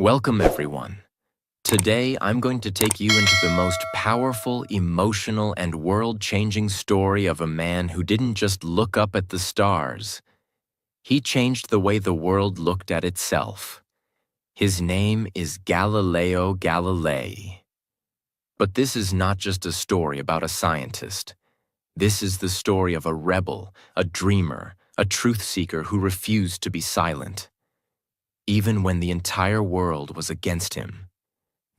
Welcome, everyone. Today, I'm going to take you into the most powerful, emotional, and world-changing story of a man who didn't just look up at the stars. He changed the way the world looked at itself. His name is Galileo Galilei. But this is not just a story about a scientist. This is the story of a rebel, a dreamer, a truth seeker who refused to be silent, even when the entire world was against him.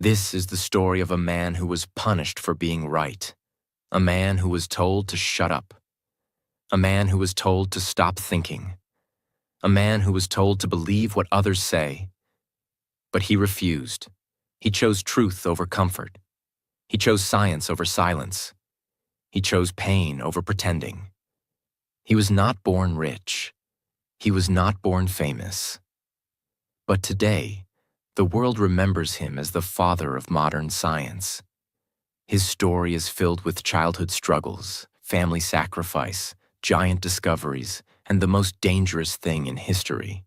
This is the story of a man who was punished for being right, a man who was told to shut up, a man who was told to stop thinking, a man who was told to believe what others say. But he refused. He chose truth over comfort. He chose science over silence. He chose pain over pretending. He was not born rich. He was not born famous. But today, the world remembers him as the father of modern science. His story is filled with childhood struggles, family sacrifice, giant discoveries, and the most dangerous thing in history: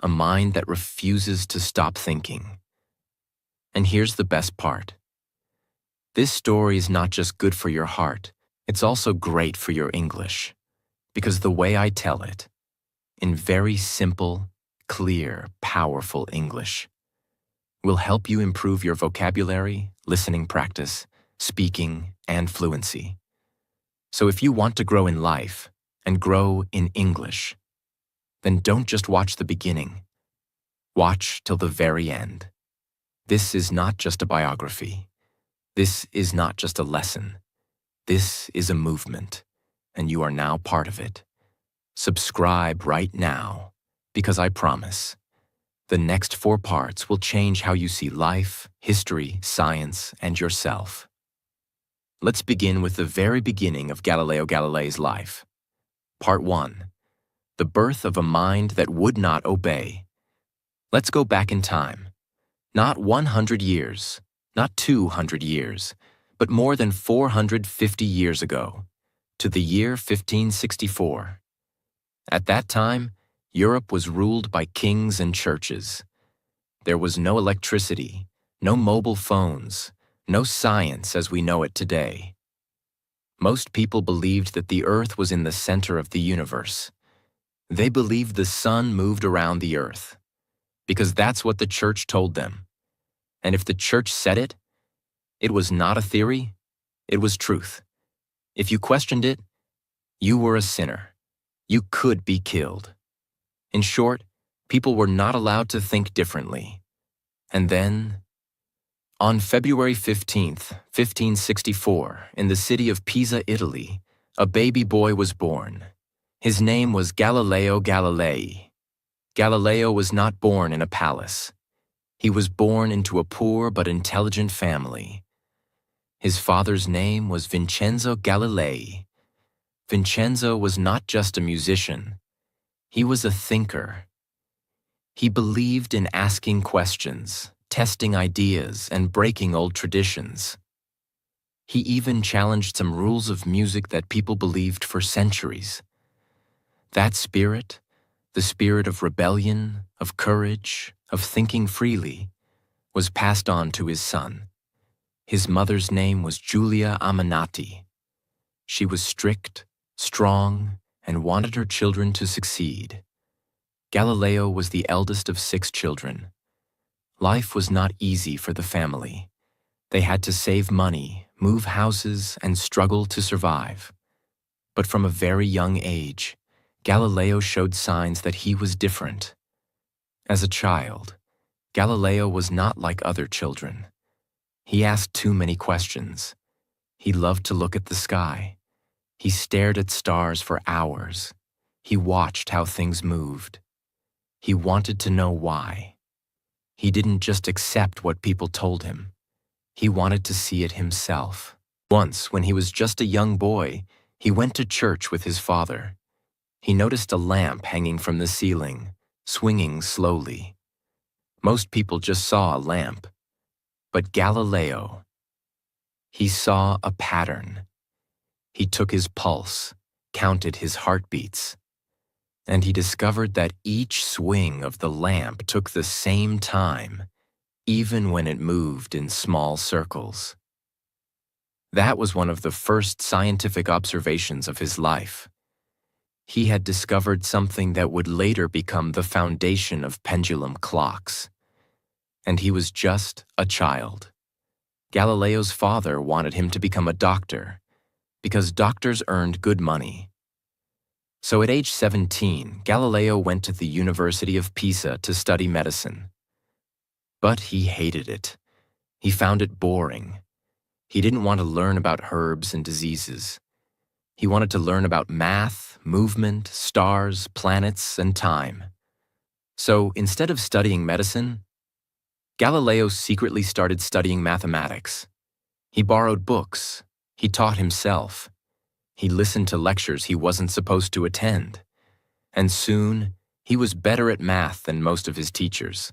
a mind that refuses to stop thinking. And here's the best part. This story is not just good for your heart, it's also great for your English. Because the way I tell it, in very simple, clear, powerful English, will help you improve your vocabulary, listening practice, speaking, and fluency. So if you want to grow in life and grow in English, then don't just watch the beginning. Watch till the very end. This is not just a biography. This is not just a lesson. This is a movement, and you are now part of it. Subscribe right now, because I promise, the next 4 parts will change how you see life, history, science, and yourself. Let's begin with the very beginning of Galileo Galilei's life. Part 1. The birth of a mind that would not obey. Let's go back in time. Not 100 years, not 200 years, but more than 450 years ago, to the year 1564. At that time, Europe was ruled by kings and churches. There was no electricity, no mobile phones, no science as we know it today. Most people believed that the Earth was in the center of the universe. They believed the sun moved around the Earth, because that's what the church told them. And if the church said it, it was not a theory, it was truth. If you questioned it, you were a sinner. You could be killed. In short, people were not allowed to think differently. And then, on February 15th, 1564, in the city of Pisa, Italy, a baby boy was born. His name was Galileo Galilei. Galileo was not born in a palace. He was born into a poor but intelligent family. His father's name was Vincenzo Galilei. Vincenzo was not just a musician. He was a thinker. He believed in asking questions, testing ideas, and breaking old traditions. He even challenged some rules of music that people believed for centuries. That spirit, the spirit of rebellion, of courage, of thinking freely, was passed on to his son. His mother's name was Giulia Ammannati. She was strict, strong, and wanted her children to succeed. Galileo was the eldest of 6 children. Life was not easy for the family. They had to save money, move houses, and struggle to survive. But from a very young age, Galileo showed signs that he was different. As a child, Galileo was not like other children. He asked too many questions. He loved to look at the sky. He stared at stars for hours. He watched how things moved. He wanted to know why. He didn't just accept what people told him. He wanted to see it himself. Once, when he was just a young boy, he went to church with his father. He noticed a lamp hanging from the ceiling, swinging slowly. Most people just saw a lamp. But Galileo, he saw a pattern. He took his pulse, counted his heartbeats, and he discovered that each swing of the lamp took the same time even when it moved in small circles. That was one of the first scientific observations of his life. He had discovered something that would later become the foundation of pendulum clocks. And he was just a child. Galileo's father wanted him to become a doctor, because doctors earned good money. So at age 17, Galileo went to the University of Pisa to study medicine. But he hated it. He found it boring. He didn't want to learn about herbs and diseases. He wanted to learn about math, movement, stars, planets, and time. So instead of studying medicine, Galileo secretly started studying mathematics. He borrowed books. He taught himself. He listened to lectures he wasn't supposed to attend. And soon, he was better at math than most of his teachers.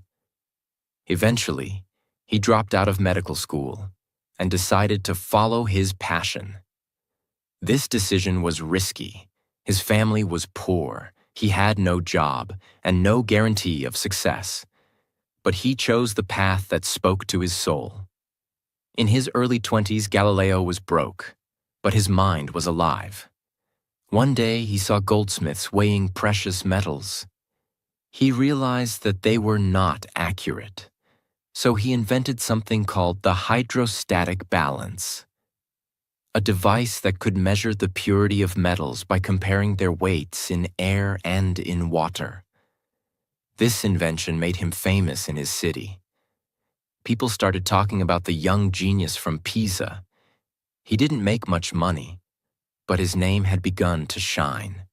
Eventually, he dropped out of medical school and decided to follow his passion. This decision was risky. His family was poor. He had no job and no guarantee of success. But he chose the path that spoke to his soul. In his early 20s, Galileo was broke, but his mind was alive. One day, he saw goldsmiths weighing precious metals. He realized that they were not accurate, so he invented something called the hydrostatic balance, a device that could measure the purity of metals by comparing their weights in air and in water. This invention made him famous in his city. People started talking about the young genius from Pisa. He didn't make much money, but his name had begun to shine.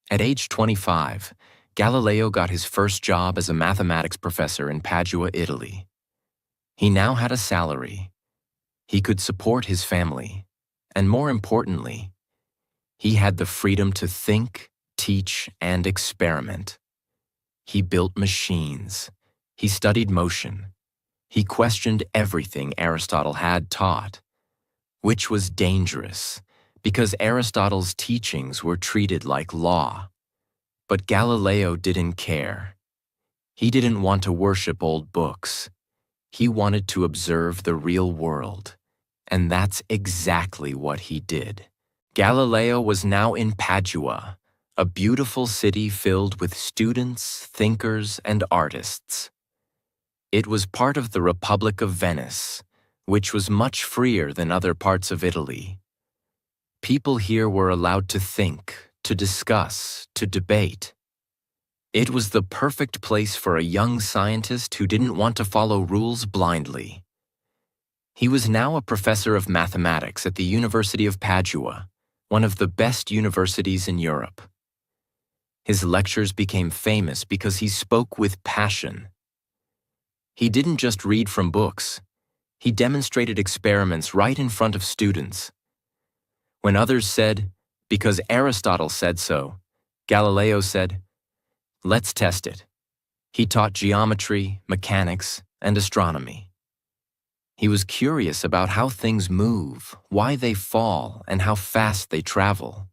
At age 25, Galileo got his first job as a mathematics professor in Padua, Italy. He now had a salary. He could support his family, and more importantly, he had the freedom to think, teach, and experiment. He built machines. He studied motion. He questioned everything Aristotle had taught, which was dangerous because Aristotle's teachings were treated like law. But Galileo didn't care. He didn't want to worship old books. He wanted to observe the real world, and that's exactly what he did. Galileo was now in Padua, a beautiful city filled with students, thinkers, and artists. It was part of the Republic of Venice, which was much freer than other parts of Italy. People here were allowed to think, to discuss, to debate. It was the perfect place for a young scientist who didn't want to follow rules blindly. He was now a professor of mathematics at the University of Padua, one of the best universities in Europe. His lectures became famous because he spoke with passion. He didn't just read from books. He demonstrated experiments right in front of students. When others said, "Because Aristotle said so," Galileo said, "Let's test it." He taught geometry, mechanics, and astronomy. He was curious about how things move, why they fall, and how fast they travel.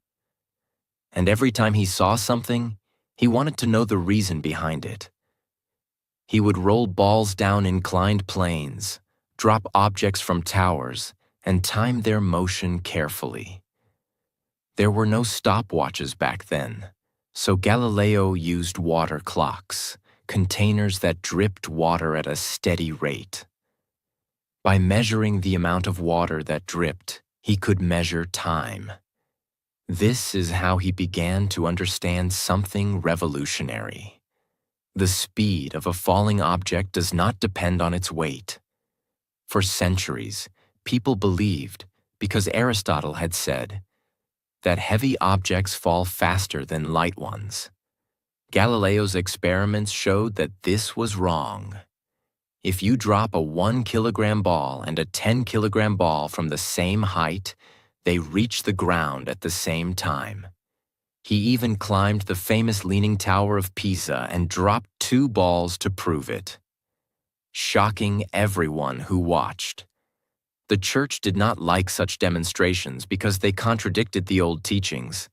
And every time he saw something, he wanted to know the reason behind it. He would roll balls down inclined planes, drop objects from towers, and time their motion carefully. There were no stopwatches back then, so Galileo used water clocks, containers that dripped water at a steady rate. By measuring the amount of water that dripped, he could measure time. This is how he began to understand something revolutionary. The speed of a falling object does not depend on its weight. For centuries, people believed, because Aristotle had said, that heavy objects fall faster than light ones. Galileo's experiments showed that this was wrong. If you drop a 1-kilogram ball and a 10-kilogram ball from the same height, they reach the ground at the same time. He even climbed the famous Leaning Tower of Pisa and dropped 2 balls to prove it, shocking everyone who watched. The church did not like such demonstrations because they contradicted the old teachings.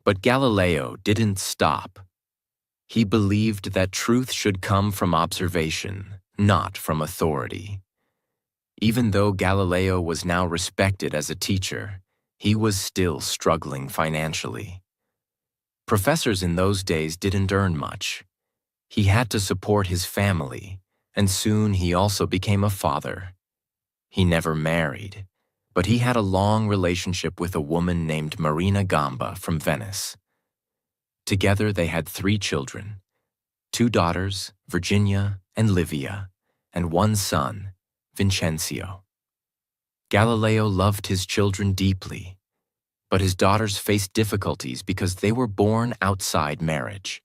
But Galileo didn't stop. He believed that truth should come from observation, not from authority. Even though Galileo was now respected as a teacher, he was still struggling financially. Professors in those days didn't earn much. He had to support his family, and soon he also became a father. He never married, but he had a long relationship with a woman named Marina Gamba from Venice. Together they had 3 children, 2 daughters, Virginia and Livia, and 1 son, Vincenzo. Galileo loved his children deeply, but his daughters faced difficulties because they were born outside marriage.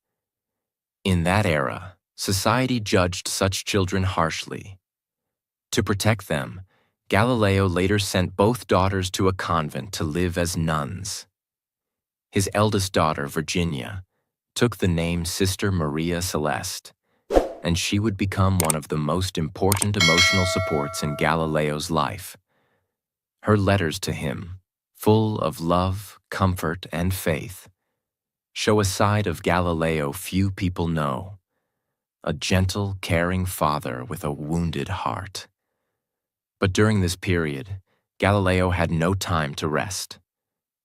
In that era, society judged such children harshly. To protect them, Galileo later sent both daughters to a convent to live as nuns. His eldest daughter, Virginia, took the name Sister Maria Celeste, and she would become one of the most important emotional supports in Galileo's life. Her letters to him, full of love, comfort, and faith, show a side of Galileo few people know, a gentle, caring father with a wounded heart. But during this period, Galileo had no time to rest.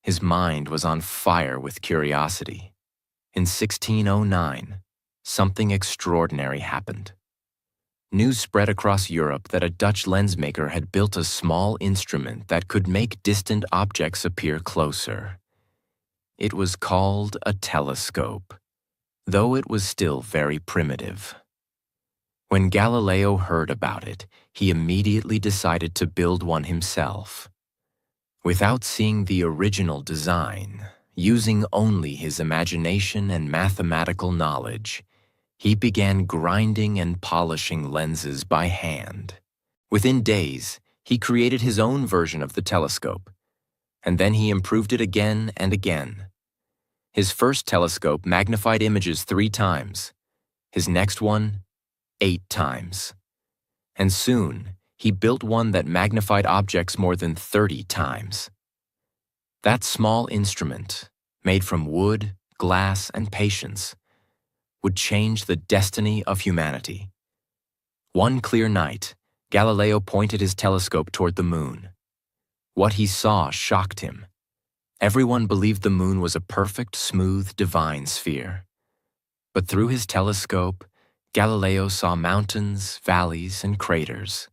His mind was on fire with curiosity. In 1609, something extraordinary happened. News spread across Europe that a Dutch lensmaker had built a small instrument that could make distant objects appear closer. It was called a telescope, though it was still very primitive. When Galileo heard about it, he immediately decided to build one himself. Without seeing the original design, using only his imagination and mathematical knowledge, he began grinding and polishing lenses by hand. Within days, he created his own version of the telescope, and then he improved it again and again. His first telescope magnified images 3 times, his next one 8 times. And soon, he built one that magnified objects more than 30 times. That small instrument, made from wood, glass, and patience, would change the destiny of humanity. One clear night, Galileo pointed his telescope toward the moon. What he saw shocked him. Everyone believed the moon was a perfect, smooth, divine sphere. But through his telescope, Galileo saw mountains, valleys, and craters.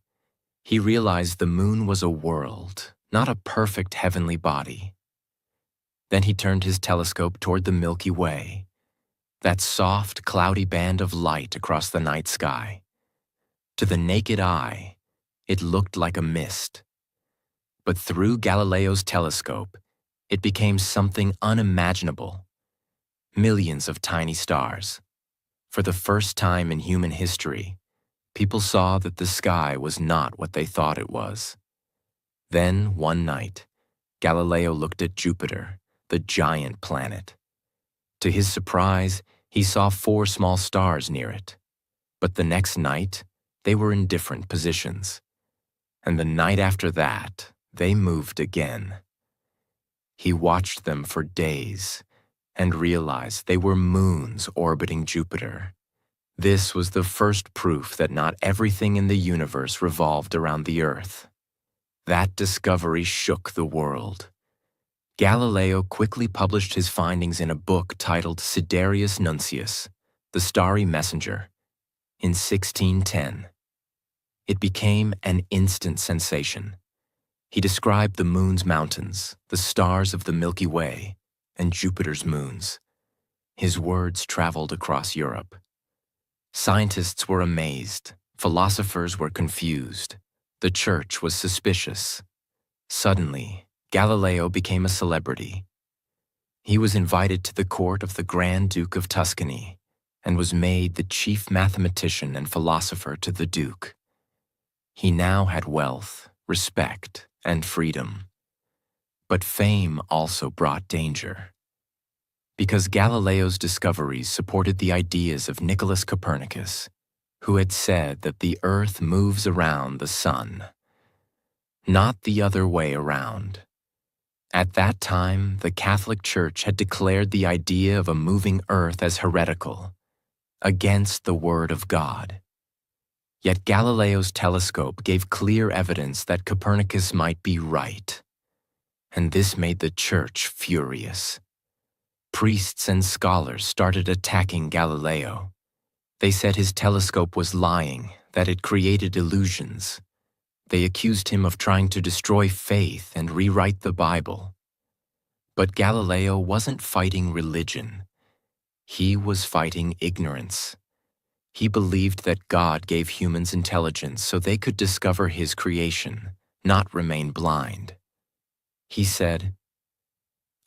He realized the moon was a world, not a perfect heavenly body. Then he turned his telescope toward the Milky Way, that soft, cloudy band of light across the night sky. To the naked eye, it looked like a mist. But through Galileo's telescope, it became something unimaginable. Millions of tiny stars. For the first time in human history, people saw that the sky was not what they thought it was. Then, one night, Galileo looked at Jupiter, the giant planet. To his surprise, he saw 4 small stars near it. But the next night, they were in different positions. And the night after that, they moved again. He watched them for days and realized they were moons orbiting Jupiter. This was the first proof that not everything in the universe revolved around the Earth. That discovery shook the world. Galileo quickly published his findings in a book titled Sidereus Nuncius, The Starry Messenger, in 1610. It became an instant sensation. He described the moon's mountains, the stars of the Milky Way, and Jupiter's moons. His words traveled across Europe. Scientists were amazed, philosophers were confused, the church was suspicious. Suddenly, Galileo became a celebrity. He was invited to the court of the Grand Duke of Tuscany and was made the chief mathematician and philosopher to the Duke. He now had wealth, respect, and freedom. But fame also brought danger. Because Galileo's discoveries supported the ideas of Nicholas Copernicus, who had said that the Earth moves around the sun, not the other way around. At that time, the Catholic Church had declared the idea of a moving Earth as heretical, against the Word of God. Yet Galileo's telescope gave clear evidence that Copernicus might be right. And this made the church furious. Priests and scholars started attacking Galileo. They said his telescope was lying, that it created illusions. They accused him of trying to destroy faith and rewrite the Bible. But Galileo wasn't fighting religion. He was fighting ignorance. He believed that God gave humans intelligence so they could discover his creation, not remain blind. He said,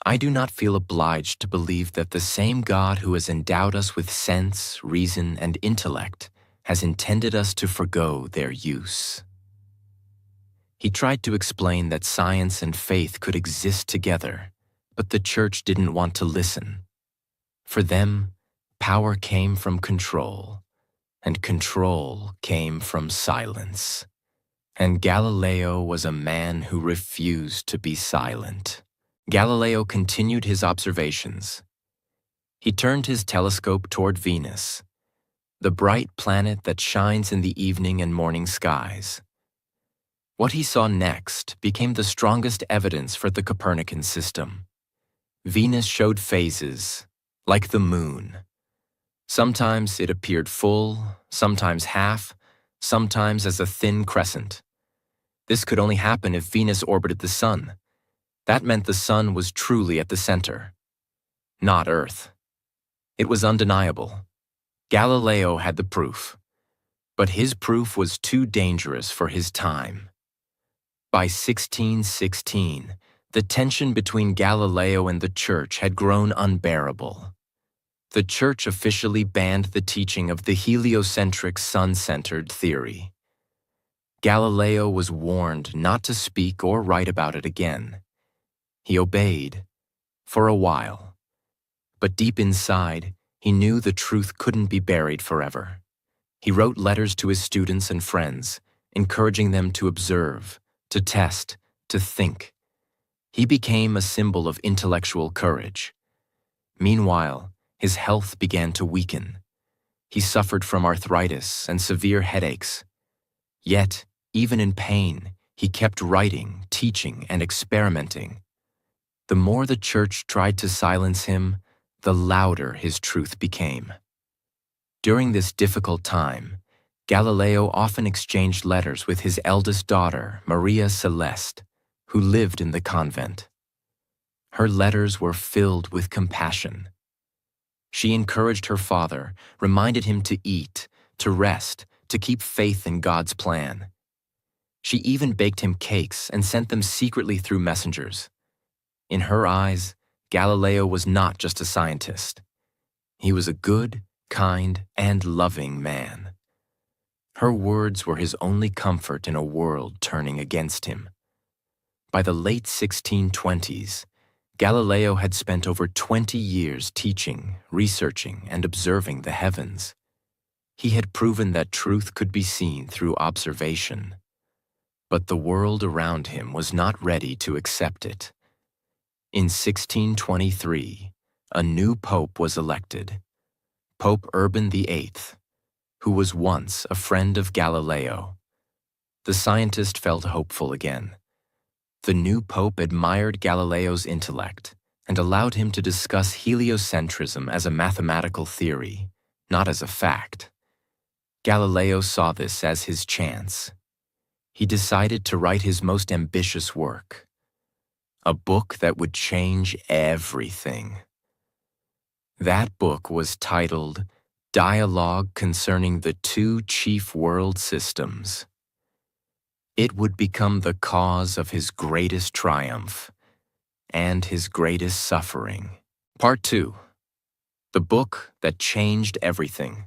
"I do not feel obliged to believe that the same God who has endowed us with sense, reason, and intellect has intended us to forgo their use." He tried to explain that science and faith could exist together, but the church didn't want to listen. For them, power came from control, and control came from silence. And Galileo was a man who refused to be silent. Galileo continued his observations. He turned his telescope toward Venus, the bright planet that shines in the evening and morning skies. What he saw next became the strongest evidence for the Copernican system. Venus showed phases, like the moon. Sometimes it appeared full, sometimes half, sometimes as a thin crescent. This could only happen if Venus orbited the sun. That meant the sun was truly at the center, not Earth. It was undeniable. Galileo had the proof. But his proof was too dangerous for his time. By 1616, the tension between Galileo and the church had grown unbearable. The church officially banned the teaching of the heliocentric sun-centered theory. Galileo was warned not to speak or write about it again. He obeyed, for a while. But deep inside, he knew the truth couldn't be buried forever. He wrote letters to his students and friends, encouraging them to observe, to test, to think. He became a symbol of intellectual courage. Meanwhile, his health began to weaken. He suffered from arthritis and severe headaches. Yet, even in pain, he kept writing, teaching, and experimenting. The more the church tried to silence him, the louder his truth became. During this difficult time, Galileo often exchanged letters with his eldest daughter, Maria Celeste, who lived in the convent. Her letters were filled with compassion. She encouraged her father, reminded him to eat, to rest, to keep faith in God's plan. She even baked him cakes and sent them secretly through messengers. In her eyes, Galileo was not just a scientist. He was a good, kind, and loving man. Her words were his only comfort in a world turning against him. By the late 1620s, Galileo had spent over 20 years teaching, researching, and observing the heavens. He had proven that truth could be seen through observation. But the world around him was not ready to accept it. In 1623, a new pope was elected, Pope Urban VIII, who was once a friend of Galileo. The scientist felt hopeful again. The new pope admired Galileo's intellect and allowed him to discuss heliocentrism as a mathematical theory, not as a fact. Galileo saw this as his chance. He decided to write his most ambitious work, a book that would change everything. That book was titled Dialogue Concerning the Two Chief World Systems. It would become the cause of his greatest triumph and his greatest suffering. Part 2. The book that changed everything.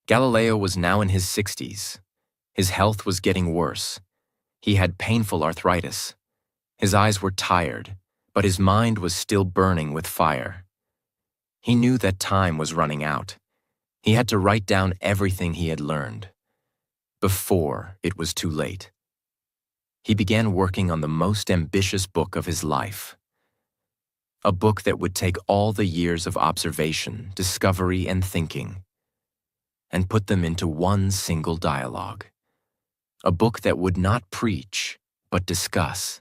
Galileo was now in his 60s. His health was getting worse. He had painful arthritis. His eyes were tired, but his mind was still burning with fire. He knew that time was running out. He had to write down everything he had learned before it was too late. He began working on the most ambitious book of his life, a book that would take all the years of observation, discovery, and thinking, and put them into one single dialogue. A book that would not preach, but discuss.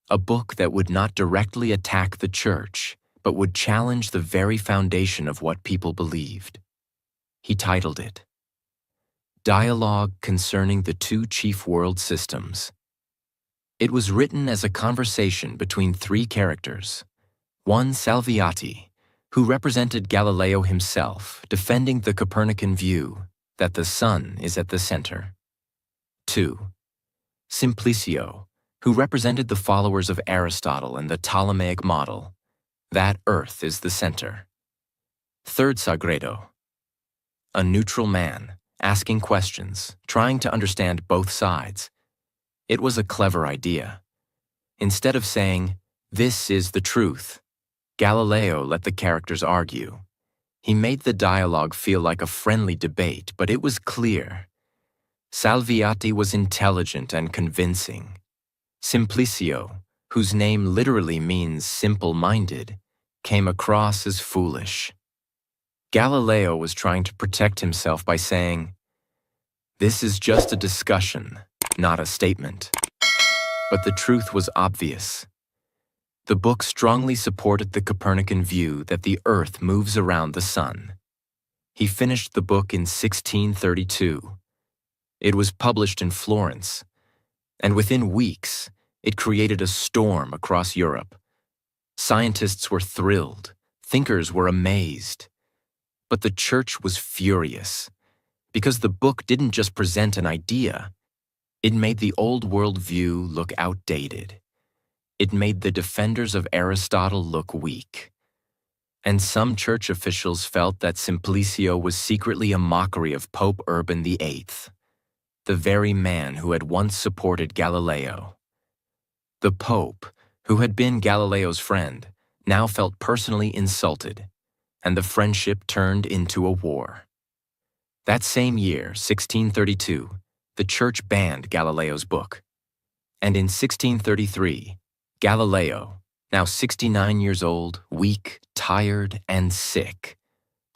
A book that would not directly attack the church, but would challenge the very foundation of what people believed. He titled it, Dialogue Concerning the Two Chief World Systems. It was written as a conversation between three characters. One, Salviati, who represented Galileo himself, defending the Copernican view that the sun is at the center. 2. Simplicio, who represented the followers of Aristotle and the Ptolemaic model, that Earth is the center. 3rd, Sagredo, a neutral man, asking questions, trying to understand both sides. It was a clever idea. Instead of saying, "This is the truth," Galileo let the characters argue. He made the dialogue feel like a friendly debate, but it was clear. Salviati was intelligent and convincing. Simplicio, whose name literally means simple-minded, came across as foolish. Galileo was trying to protect himself by saying, "This is just a discussion, not a statement." But the truth was obvious. The book strongly supported the Copernican view that the Earth moves around the sun. He finished the book in 1632. It was published in Florence, and within weeks, it created a storm across Europe. Scientists were thrilled, thinkers were amazed. But the church was furious, because the book didn't just present an idea, it made the old world view look outdated. It made the defenders of Aristotle look weak. And some church officials felt that Simplicio was secretly a mockery of Pope Urban VIII, the very man who had once supported Galileo. The Pope, who had been Galileo's friend, now felt personally insulted, and the friendship turned into a war. That same year, 1632, the church banned Galileo's book. And in 1633, Galileo, now 69 years old, weak, tired, and sick,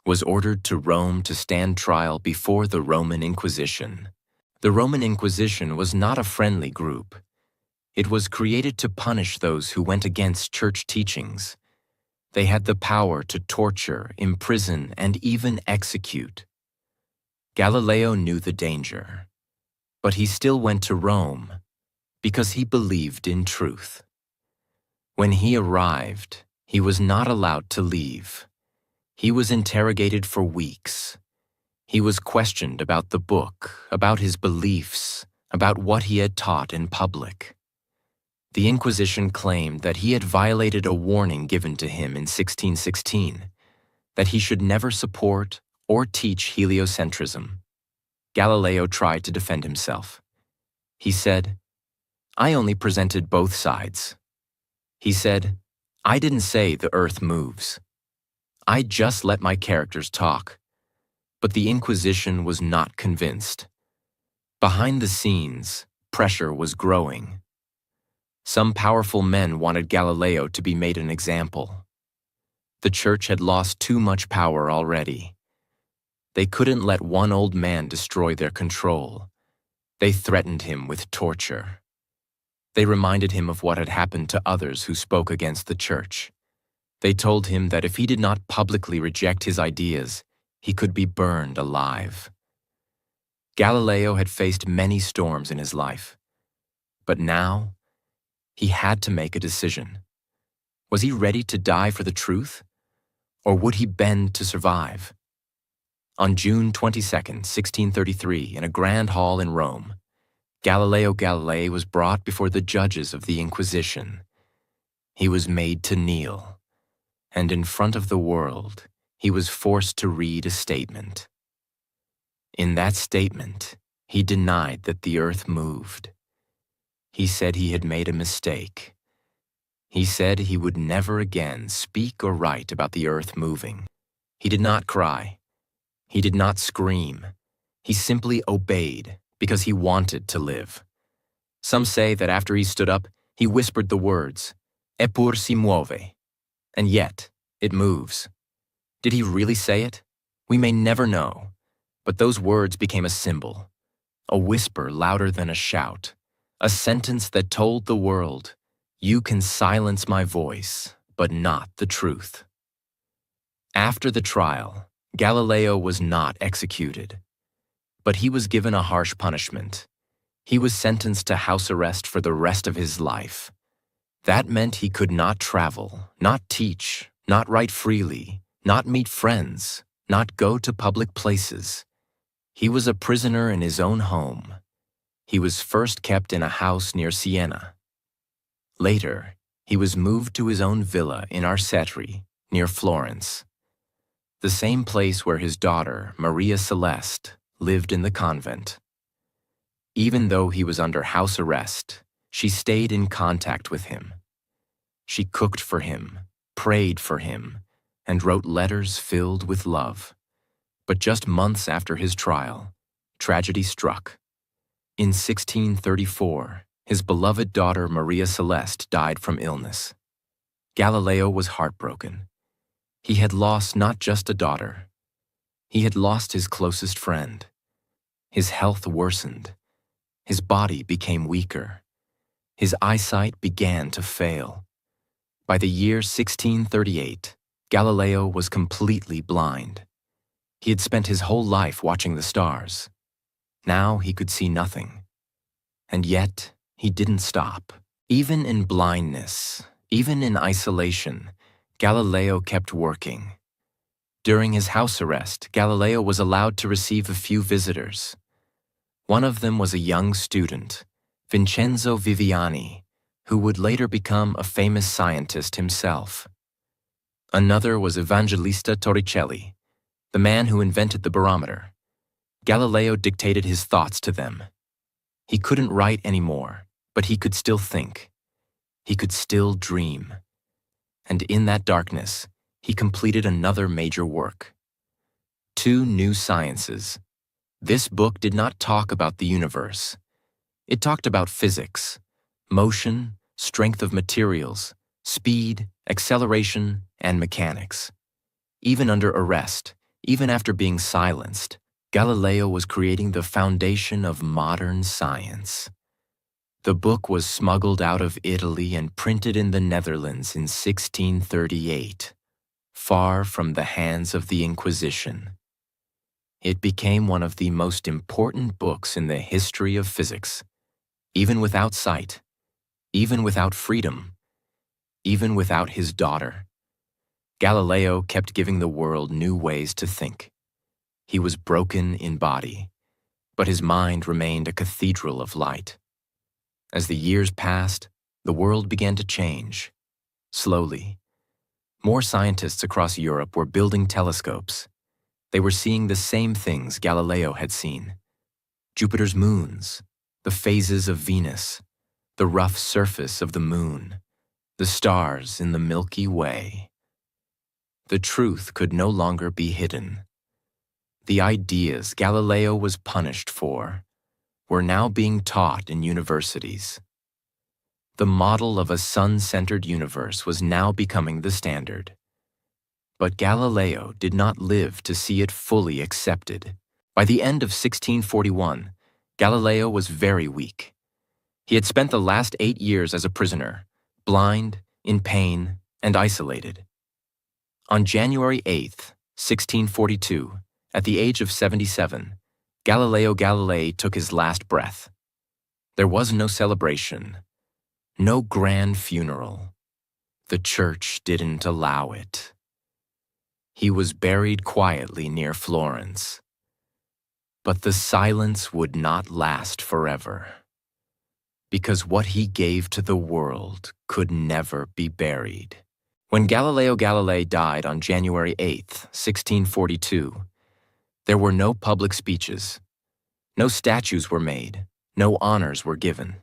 was ordered to Rome to stand trial before the Roman Inquisition. The Roman Inquisition was not a friendly group. It was created to punish those who went against church teachings. They had the power to torture, imprison, and even execute. Galileo knew the danger, but he still went to Rome because he believed in truth. When he arrived, he was not allowed to leave. He was interrogated for weeks. He was questioned about the book, about his beliefs, about what he had taught in public. The Inquisition claimed that he had violated a warning given to him in 1616, that he should never support or teach heliocentrism. Galileo tried to defend himself. He said, "I only presented both sides." He said, "I didn't say the Earth moves. I just let my characters talk." But the Inquisition was not convinced. Behind the scenes, pressure was growing. Some powerful men wanted Galileo to be made an example. The church had lost too much power already. They couldn't let one old man destroy their control. They threatened him with torture. They reminded him of what had happened to others who spoke against the church. They told him that if he did not publicly reject his ideas, he could be burned alive. Galileo had faced many storms in his life, but now he had to make a decision. Was he ready to die for the truth, or would he bend to survive? On June 22, 1633, in a grand hall in Rome, Galileo Galilei was brought before the judges of the Inquisition. He was made to kneel, and in front of the world, he was forced to read a statement. In that statement, he denied that the earth moved. He said he had made a mistake. He said he would never again speak or write about the earth moving. He did not cry. He did not scream. He simply obeyed because he wanted to live. Some say that after he stood up, he whispered the words, "Eppur si muove," and yet it moves. Did he really say it? We may never know. But those words became a symbol, a whisper louder than a shout, a sentence that told the world, "You can silence my voice, but not the truth." After the trial, Galileo was not executed, but he was given a harsh punishment. He was sentenced to house arrest for the rest of his life. That meant he could not travel, not teach, not write freely, not meet friends, not go to public places. He was a prisoner in his own home. He was first kept in a house near Siena. Later, he was moved to his own villa in Arcetri, near Florence, the same place where his daughter, Maria Celeste, lived in the convent. Even though he was under house arrest, she stayed in contact with him. She cooked for him, prayed for him, and wrote letters filled with love. But just months after his trial, tragedy struck. In 1634, his beloved daughter Maria Celeste died from illness. Galileo was heartbroken. He had lost not just a daughter. He had lost his closest friend. His health worsened. His body became weaker. His eyesight began to fail. By the year 1638, Galileo was completely blind. He had spent his whole life watching the stars. Now he could see nothing. And yet, he didn't stop. Even in blindness, even in isolation, Galileo kept working. During his house arrest, Galileo was allowed to receive a few visitors. One of them was a young student, Vincenzo Viviani, who would later become a famous scientist himself. Another was Evangelista Torricelli, the man who invented the barometer. Galileo dictated his thoughts to them. He couldn't write anymore, but he could still think. He could still dream. And in that darkness, he completed another major work. 2 new sciences. This book did not talk about the universe. It talked about physics, motion, strength of materials, speed, acceleration, and mechanics. Even under arrest, even after being silenced, Galileo was creating the foundation of modern science. The book was smuggled out of Italy and printed in the Netherlands in 1638, far from the hands of the Inquisition. It became one of the most important books in the history of physics, even without sight, even without freedom, even without his daughter. Galileo kept giving the world new ways to think. He was broken in body, but his mind remained a cathedral of light. As the years passed, the world began to change, slowly. More scientists across Europe were building telescopes. They were seeing the same things Galileo had seen: Jupiter's moons, the phases of Venus, the rough surface of the moon, the stars in the Milky Way. The truth could no longer be hidden. The ideas Galileo was punished for were now being taught in universities. The model of a sun-centered universe was now becoming the standard. But Galileo did not live to see it fully accepted. By the end of 1641, Galileo was very weak. He had spent the last 8 years as a prisoner, blind, in pain, and isolated. On January 8, 1642, at the age of 77, Galileo Galilei took his last breath. There was no celebration, no grand funeral. The church didn't allow it. He was buried quietly near Florence. But the silence would not last forever, because what he gave to the world could never be buried. When Galileo Galilei died on January 8, 1642, there were no public speeches. No statues were made. No honors were given.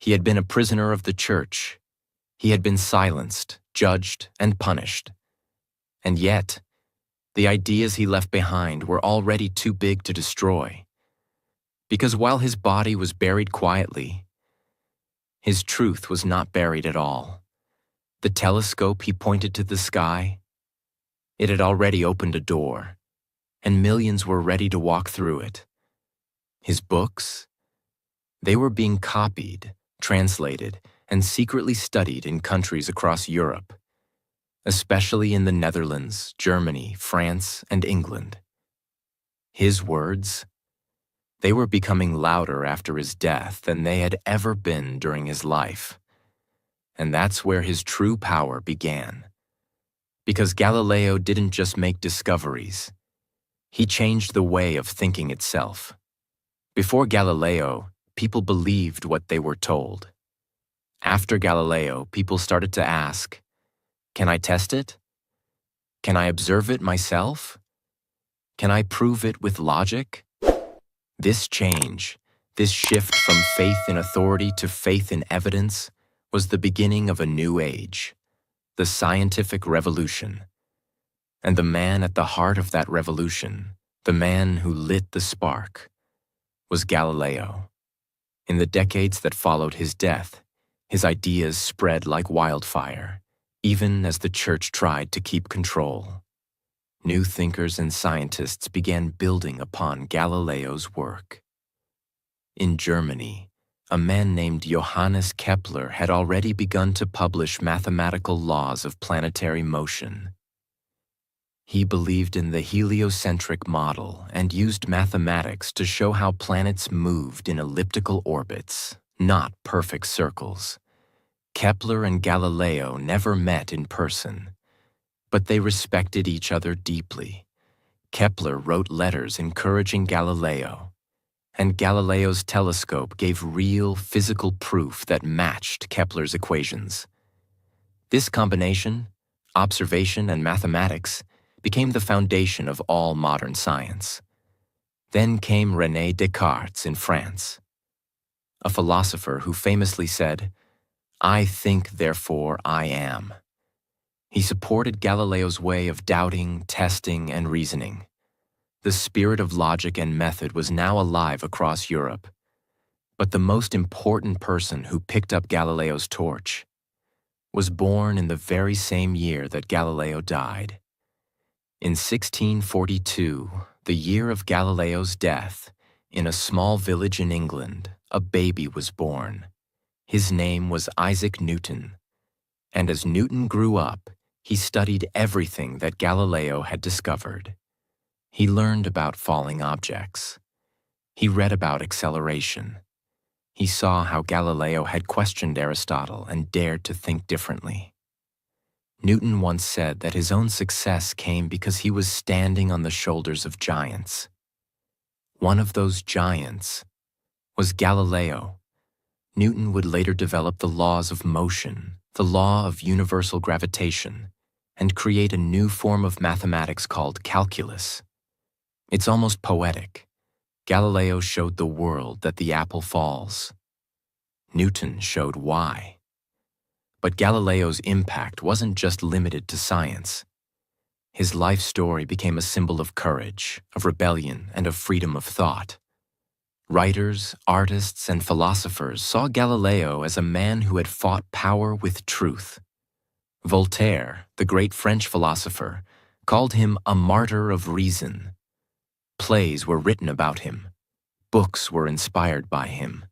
He had been a prisoner of the church. He had been silenced, judged, and punished. And yet, the ideas he left behind were already too big to destroy. Because while his body was buried quietly, his truth was not buried at all. The telescope he pointed to the sky, it had already opened a door, and millions were ready to walk through it. His books? They were being copied, translated, and secretly studied in countries across Europe, especially in the Netherlands, Germany, France, and England. His words? They were becoming louder after his death than they had ever been during his life. And that's where his true power began. Because Galileo didn't just make discoveries. He changed the way of thinking itself. Before Galileo, people believed what they were told. After Galileo, people started to ask, can I test it? Can I observe it myself? Can I prove it with logic? This change, this shift from faith in authority to faith in evidence, was the beginning of a new age, the scientific revolution. And the man at the heart of that revolution, the man who lit the spark, was Galileo. In the decades that followed his death, his ideas spread like wildfire, even as the church tried to keep control. New thinkers and scientists began building upon Galileo's work. In Germany, a man named Johannes Kepler had already begun to publish mathematical laws of planetary motion. He believed in the heliocentric model and used mathematics to show how planets moved in elliptical orbits, not perfect circles. Kepler and Galileo never met in person, but they respected each other deeply. Kepler wrote letters encouraging Galileo, and Galileo's telescope gave real physical proof that matched Kepler's equations. This combination, observation and mathematics, became the foundation of all modern science. Then came René Descartes in France, a philosopher who famously said, "I think, therefore I am." He supported Galileo's way of doubting, testing, and reasoning. The spirit of logic and method was now alive across Europe. But the most important person who picked up Galileo's torch was born in the very same year that Galileo died. In 1642, the year of Galileo's death, in a small village in England, a baby was born. His name was Isaac Newton. And as Newton grew up, he studied everything that Galileo had discovered. He learned about falling objects. He read about acceleration. He saw how Galileo had questioned Aristotle and dared to think differently. Newton once said that his own success came because he was standing on the shoulders of giants. One of those giants was Galileo. Newton would later develop the laws of motion, the law of universal gravitation, and create a new form of mathematics called calculus. It's almost poetic. Galileo showed the world that the apple falls. Newton showed why. But Galileo's impact wasn't just limited to science. His life story became a symbol of courage, of rebellion, and of freedom of thought. Writers, artists, and philosophers saw Galileo as a man who had fought power with truth. Voltaire, the great French philosopher, called him a martyr of reason. Plays were written about him. Books were inspired by him.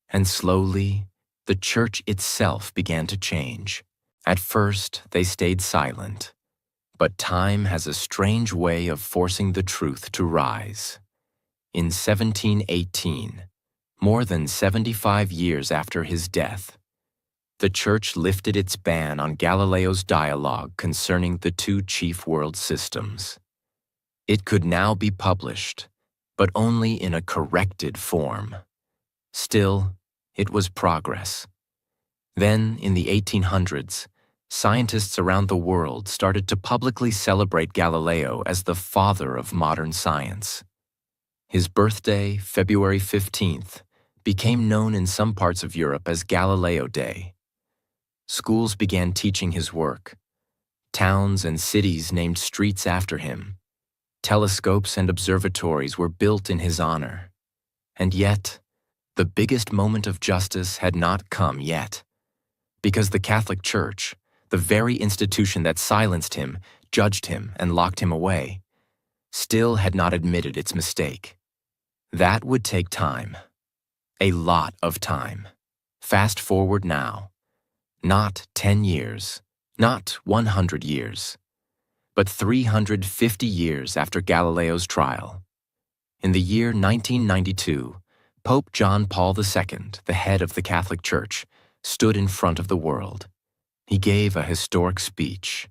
And slowly, the church itself began to change. At first, they stayed silent. But time has a strange way of forcing the truth to rise. In 1718, more than 75 years after his death, the church lifted its ban on Galileo's dialogue concerning the two chief world systems. It could now be published, but only in a corrected form. Still, it was progress. Then, in the 1800s, scientists around the world started to publicly celebrate Galileo as the father of modern science. His birthday, February 15th, became known in some parts of Europe as Galileo Day. Schools began teaching his work. Towns and cities named streets after him. Telescopes and observatories were built in his honor. And yet, the biggest moment of justice had not come yet. Because the Catholic Church, the very institution that silenced him, judged him, and locked him away, still had not admitted its mistake. That would take time. A lot of time. Fast forward now. Not 10 years, not 100 years, but 350 years after Galileo's trial. In the year 1992, Pope John Paul II, the head of the Catholic Church, stood in front of the world. He gave a historic speech,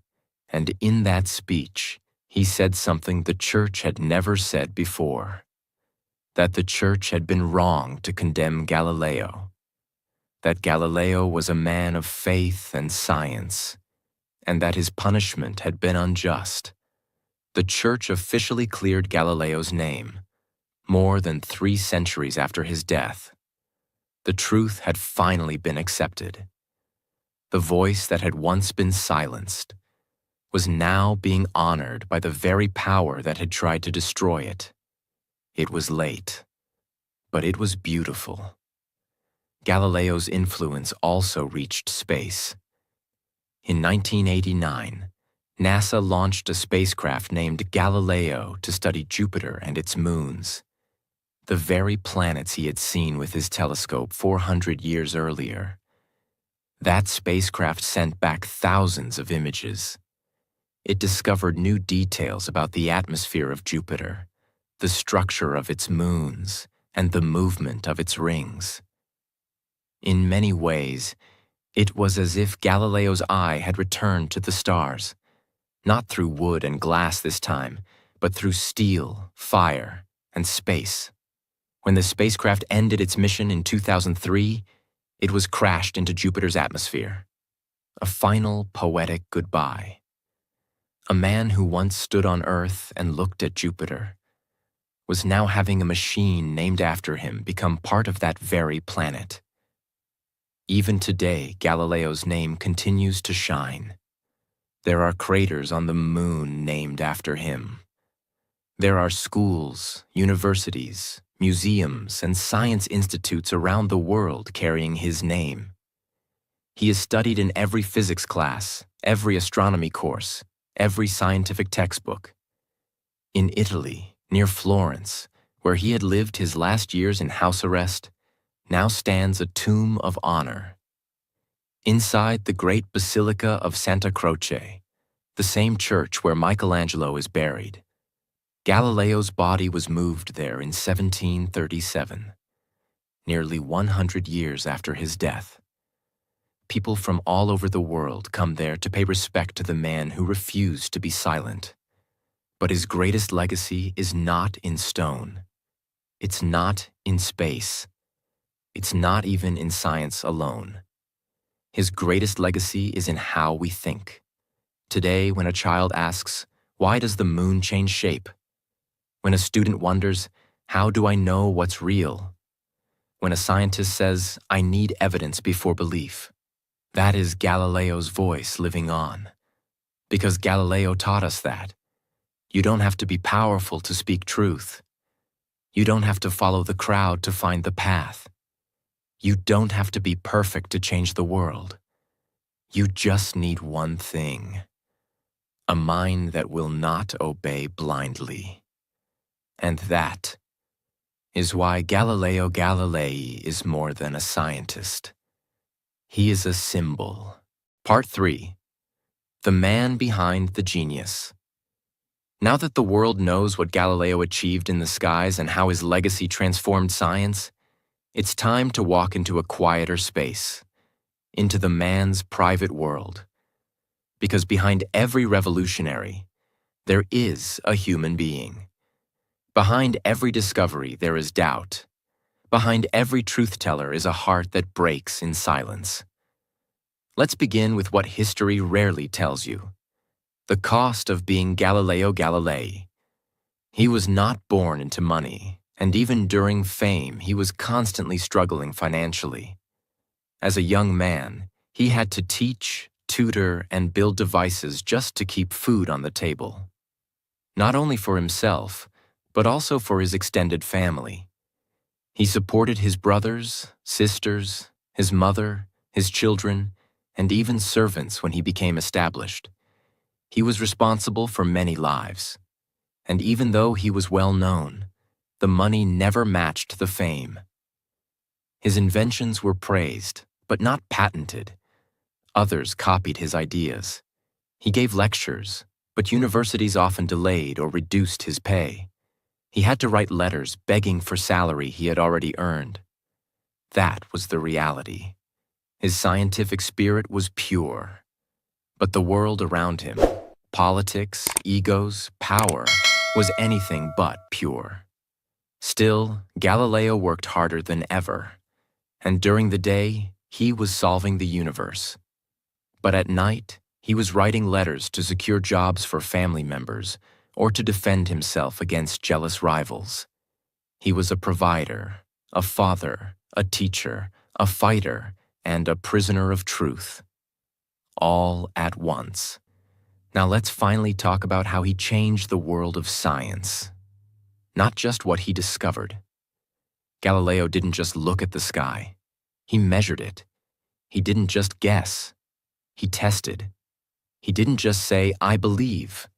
and in that speech, he said something the Church had never said before: that the Church had been wrong to condemn Galileo, that Galileo was a man of faith and science, and that his punishment had been unjust. The Church officially cleared Galileo's name, more than 3 centuries after his death. The truth had finally been accepted. The voice that had once been silenced was now being honored by the very power that had tried to destroy it. It was late, but it was beautiful. Galileo's influence also reached space. In 1989, NASA launched a spacecraft named Galileo to study Jupiter and its moons, the very planets he had seen with his telescope 400 years earlier. That spacecraft sent back thousands of images. It discovered new details about the atmosphere of Jupiter, the structure of its moons, and the movement of its rings. In many ways, it was as if Galileo's eye had returned to the stars, not through wood and glass this time, but through steel, fire, and space. When the spacecraft ended its mission in 2003, it was crashed into Jupiter's atmosphere. A final poetic goodbye. A man who once stood on Earth and looked at Jupiter was now having a machine named after him become part of that very planet. Even today, Galileo's name continues to shine. There are craters on the moon named after him. There are schools, universities, museums, and science institutes around the world carrying his name. He is studied in every physics class, every astronomy course, every scientific textbook. In Italy, near Florence, where he had lived his last years in house arrest, now stands a tomb of honor. Inside the great Basilica of Santa Croce, the same church where Michelangelo is buried, Galileo's body was moved there in 1737, nearly 100 years after his death. People from all over the world come there to pay respect to the man who refused to be silent. But his greatest legacy is not in stone. It's not in space. It's not even in science alone. His greatest legacy is in how we think. Today, when a child asks, "Why does the moon change shape?" When a student wonders, "How do I know what's real?" When a scientist says, "I need evidence before belief," that is Galileo's voice living on. Because Galileo taught us that. You don't have to be powerful to speak truth. You don't have to follow the crowd to find the path. You don't have to be perfect to change the world. You just need one thing: a mind that will not obey blindly. And that is why Galileo Galilei is more than a scientist. He is a symbol. Part 3. The man behind the genius. Now that the world knows what Galileo achieved in the skies and how his legacy transformed science, it's time to walk into a quieter space, into the man's private world. Because behind every revolutionary, there is a human being. Behind every discovery, there is doubt. Behind every truth-teller is a heart that breaks in silence. Let's begin with what history rarely tells you: the cost of being Galileo Galilei. He was not born into money, and even during fame, he was constantly struggling financially. As a young man, he had to teach, tutor, and build devices just to keep food on the table. Not only for himself, but also for his extended family. He supported his brothers, sisters, his mother, his children, and even servants when he became established. He was responsible for many lives. And even though he was well known, the money never matched the fame. His inventions were praised, but not patented. Others copied his ideas. He gave lectures, but universities often delayed or reduced his pay. He had to write letters begging for salary he had already earned. That was the reality. His scientific spirit was pure. But the world around him, politics, egos, power, was anything but pure. Still, Galileo worked harder than ever. And during the day, he was solving the universe. But at night, he was writing letters to secure jobs for family members or to defend himself against jealous rivals. He was a provider, a father, a teacher, a fighter, and a prisoner of truth. All at once. Now let's finally talk about how he changed the world of science. Not just what he discovered. Galileo didn't just look at the sky. He measured it. He didn't just guess. He tested. He didn't just say, "I believe."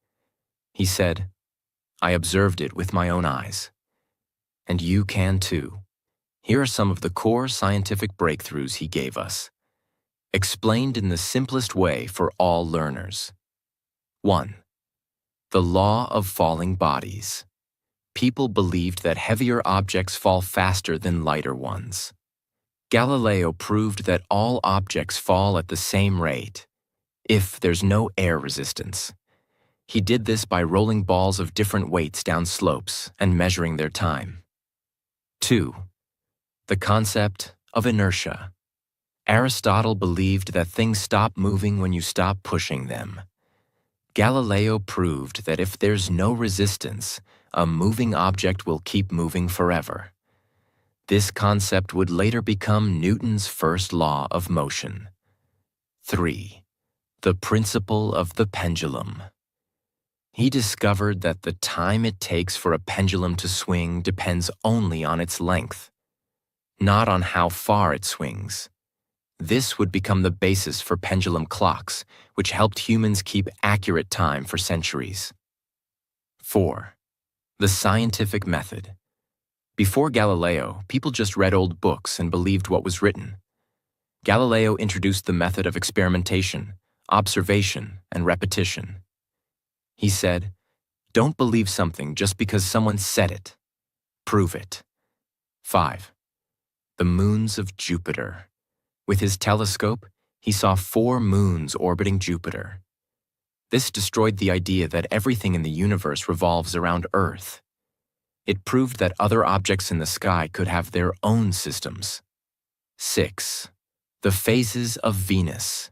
He said, "I observed it with my own eyes." And you can too. Here are some of the core scientific breakthroughs he gave us, explained in the simplest way for all learners. 1. The law of falling bodies. People believed that heavier objects fall faster than lighter ones. Galileo proved that all objects fall at the same rate, if there's no air resistance. He did this by rolling balls of different weights down slopes and measuring their time. 2. The concept of inertia. Aristotle believed that things stop moving when you stop pushing them. Galileo proved that if there's no resistance, a moving object will keep moving forever. This concept would later become Newton's first law of motion. 3. The principle of the pendulum. He discovered that the time it takes for a pendulum to swing depends only on its length, not on how far it swings. This would become the basis for pendulum clocks, which helped humans keep accurate time for centuries. 4. The scientific method. Before Galileo, people just read old books and believed what was written. Galileo introduced the method of experimentation, observation, and repetition. He said, "Don't believe something just because someone said it. Prove it." 5. The moons of Jupiter. With his telescope, he saw 4 moons orbiting Jupiter. This destroyed the idea that everything in the universe revolves around Earth. It proved that other objects in the sky could have their own systems. 6. The phases of Venus.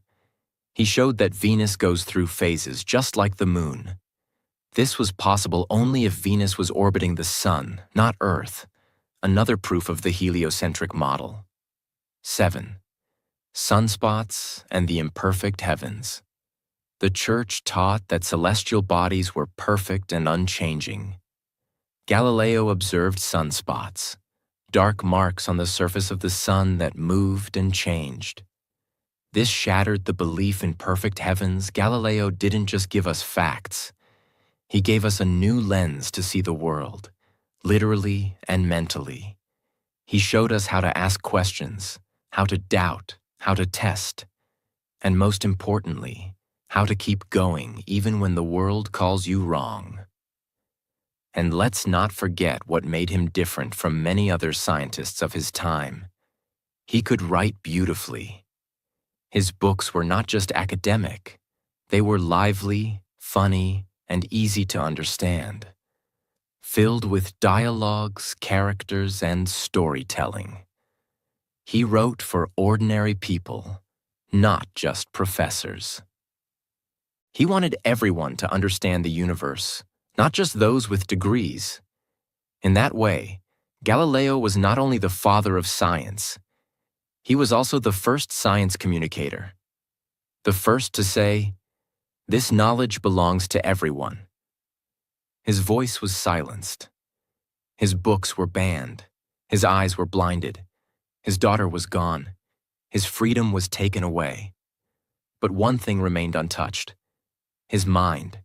He showed that Venus goes through phases just like the moon. This was possible only if Venus was orbiting the Sun, not Earth, another proof of the heliocentric model. 7. Sunspots and the imperfect heavens. The Church taught that celestial bodies were perfect and unchanging. Galileo observed sunspots, dark marks on the surface of the sun that moved and changed. This shattered the belief in perfect heavens. Galileo didn't just give us facts. He gave us a new lens to see the world, literally and mentally. He showed us how to ask questions, how to doubt, how to test, and most importantly, how to keep going even when the world calls you wrong. And let's not forget what made him different from many other scientists of his time. He could write beautifully. His books were not just academic. They were lively, funny, and easy to understand, filled with dialogues, characters, and storytelling. He wrote for ordinary people, not just professors. He wanted everyone to understand the universe, not just those with degrees. In that way, Galileo was not only the father of science, he was also the first science communicator, the first to say, "This knowledge belongs to everyone." His voice was silenced. His books were banned. His eyes were blinded. His daughter was gone. His freedom was taken away. But one thing remained untouched: his mind.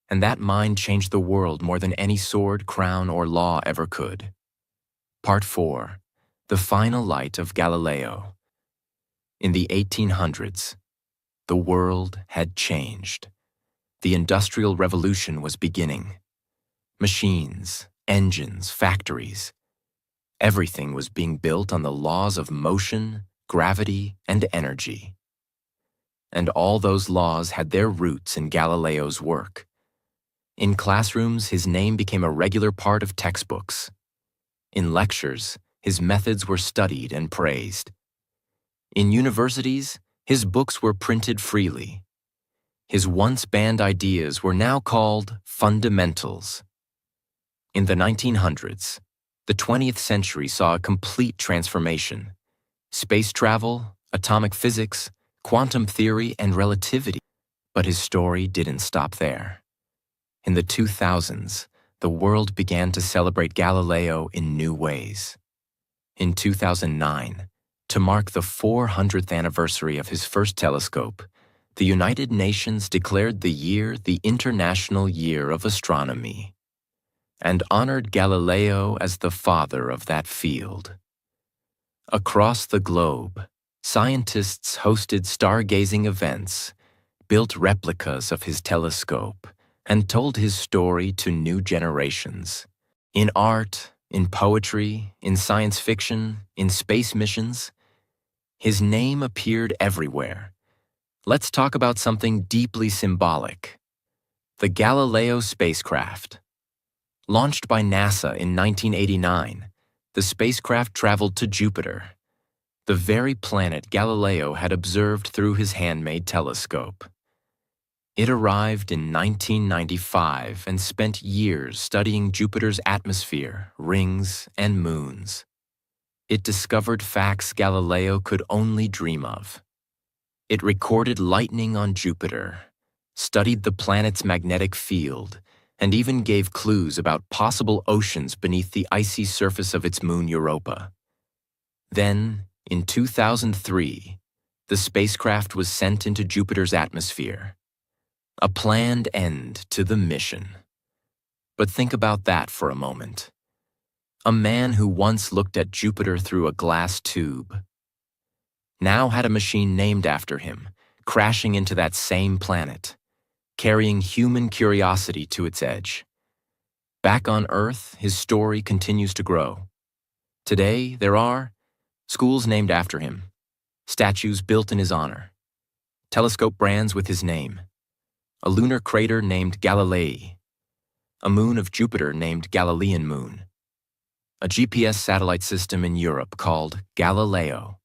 And that mind changed the world more than any sword, crown, or law ever could. Part 4. The Final Light of Galileo. In the 1800s, the world had changed. The Industrial Revolution was beginning. Machines, engines, factories. Everything was being built on the laws of motion, gravity, and energy. And all those laws had their roots in Galileo's work. In classrooms, his name became a regular part of textbooks. In lectures, his methods were studied and praised. In universities, his books were printed freely. His once banned ideas were now called fundamentals. In the 1900s, the 20th century saw a complete transformation. Space travel, atomic physics, quantum theory, and relativity. But his story didn't stop there. In the 2000s, the world began to celebrate Galileo in new ways. In 2009, to mark the 400th anniversary of his first telescope, the United Nations declared the year the International Year of Astronomy and honored Galileo as the father of that field. Across the globe, scientists hosted stargazing events, built replicas of his telescope, and told his story to new generations. In art, in poetry, in science fiction, in space missions, his name appeared everywhere. Let's talk about something deeply symbolic. The Galileo spacecraft. Launched by NASA in 1989, the spacecraft traveled to Jupiter, the very planet Galileo had observed through his handmade telescope. It arrived in 1995 and spent years studying Jupiter's atmosphere, rings, and moons. It discovered facts Galileo could only dream of. It recorded lightning on Jupiter, studied the planet's magnetic field, and even gave clues about possible oceans beneath the icy surface of its moon Europa. Then, in 2003, the spacecraft was sent into Jupiter's atmosphere. A planned end to the mission. But think about that for a moment. A man who once looked at Jupiter through a glass tube now had a machine named after him, crashing into that same planet, carrying human curiosity to its edge. Back on Earth, his story continues to grow. Today, there are schools named after him, statues built in his honor, telescope brands with his name, a lunar crater named Galilei, a moon of Jupiter named Galilean Moon, a GPS satellite system in Europe called Galileo,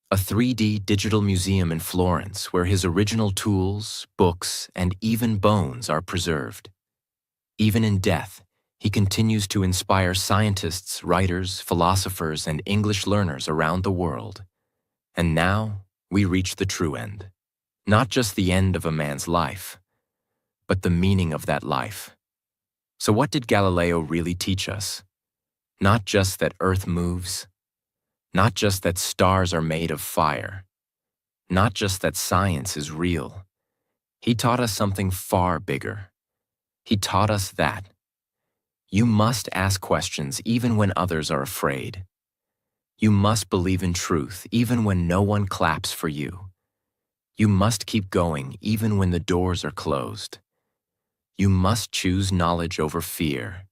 a 3D digital museum in Florence where his original tools, books, and even bones are preserved. Even in death, he continues to inspire scientists, writers, philosophers, and English learners around the world. And now, we reach the true end. Not just the end of a man's life, but the meaning of that life. So what did Galileo really teach us? Not just that Earth moves, not just that stars are made of fire, not just that science is real. He taught us something far bigger. He taught us that you must ask questions even when others are afraid. You must believe in truth even when no one claps for you. You must keep going even when the doors are closed. You must choose knowledge over fear.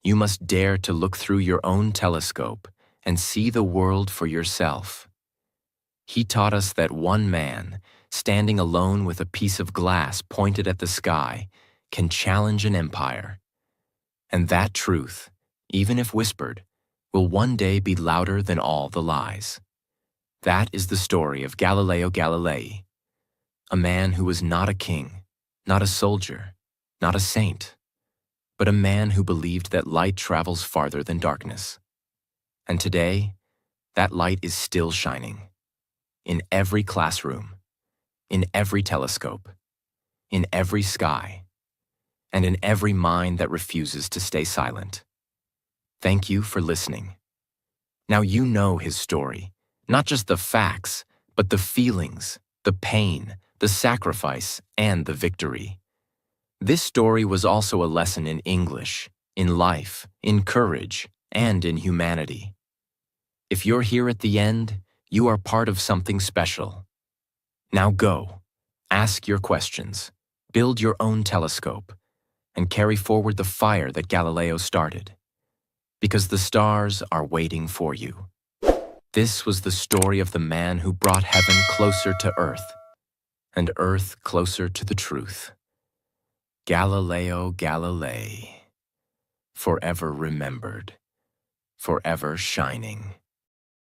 You must dare to look through your own telescope and see the world for yourself. He taught us that one man, standing alone with a piece of glass pointed at the sky, can challenge an empire. And that truth, even if whispered, will one day be louder than all the lies. That is the story of Galileo Galilei, a man who was not a king, not a soldier, not a saint, but a man who believed that light travels farther than darkness. And today, that light is still shining. In every classroom, in every telescope, in every sky, and in every mind that refuses to stay silent. Thank you for listening. Now you know his story, not just the facts, but the feelings, the pain, the sacrifice, and the victory. This story was also a lesson in English, in life, in courage, and in humanity. If you're here at the end, you are part of something special. Now go, ask your questions, build your own telescope, and carry forward the fire that Galileo started. Because the stars are waiting for you. This was the story of the man who brought heaven closer to earth, and earth closer to the truth. Galileo Galilei, forever remembered, forever shining.